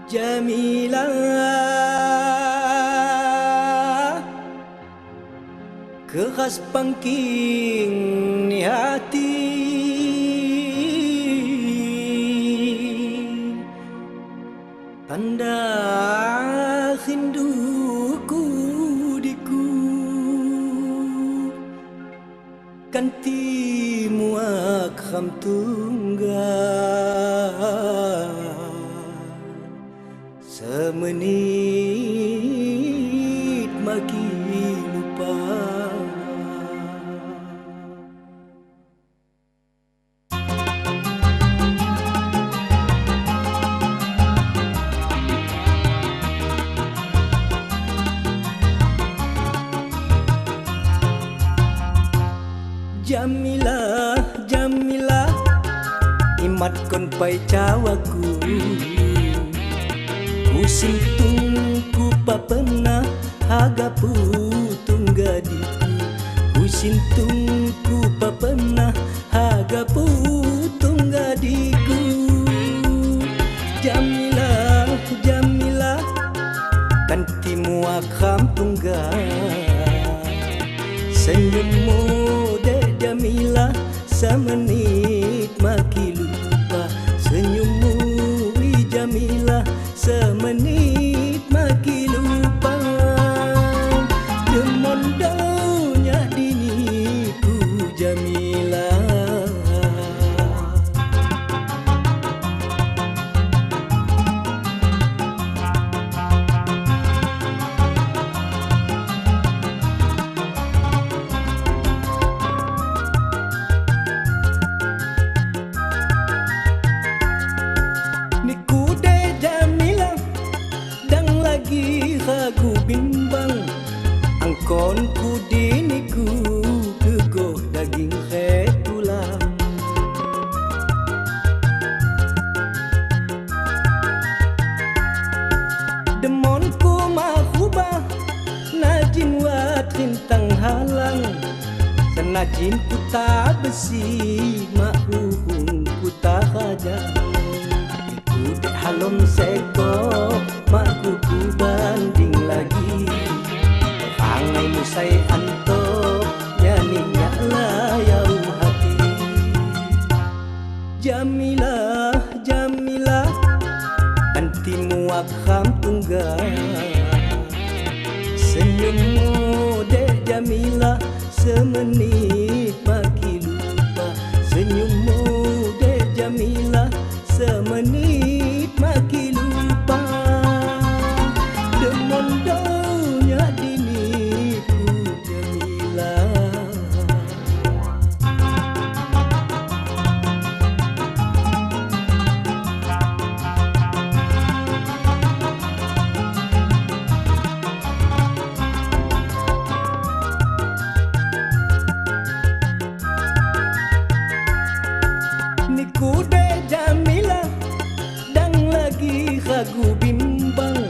Jamilah keras pangking ni hati, tanda rinduku diku kantimu akram tunggal semenit maki lupa. Jamilah, Jamilah, imat kon pai cawaku, kusintung ku pa pernah haga putung gadiku, kusintung ku pa pernah haga putung gadiku. Jamilah, Jamilah, kantimu akram tunggal, senyummu dek Jamilah semenit maki lupa, senyummu wi Jamilah semenit maki lupa. Demondaunya diniku Jamilah. Ragu bimbang angkon ku diniku kegoh daging tulang. Demon ku mahubah najin wat rintang halang, senajin ku tak besi mahuhung ku tak hajang. Iku dek halom seko maku ku banding lagi, angai musai anto nyanyinya layau hati. Jamilah, Jamilah, antimu akram tunggal, senyummu dek Jamilah semenit maki lupa, senyummu dek Jamilah semenit maki lupa. Demondaunya diniku Jamilah. Niku dek Jamilah dang lagi ragu bimbang,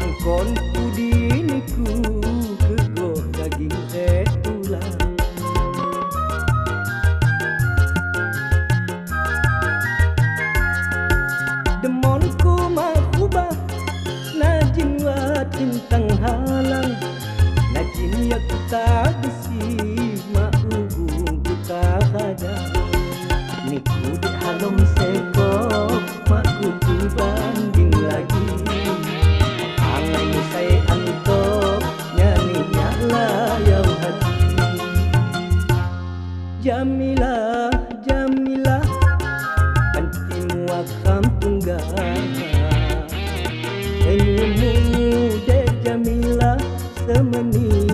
angkon ku diniku kegoh daging tulang. Demon ku mahubah najin wat rintang halang, najin ya ku tak besi mahuhung ku tak hadang. Niku di halom seko maku ku banding lagi, angai musai anto nyanyinya layau hati. Jamilah, Jamilah, antimu akram tunggal, senyummu dek Jamilah semenit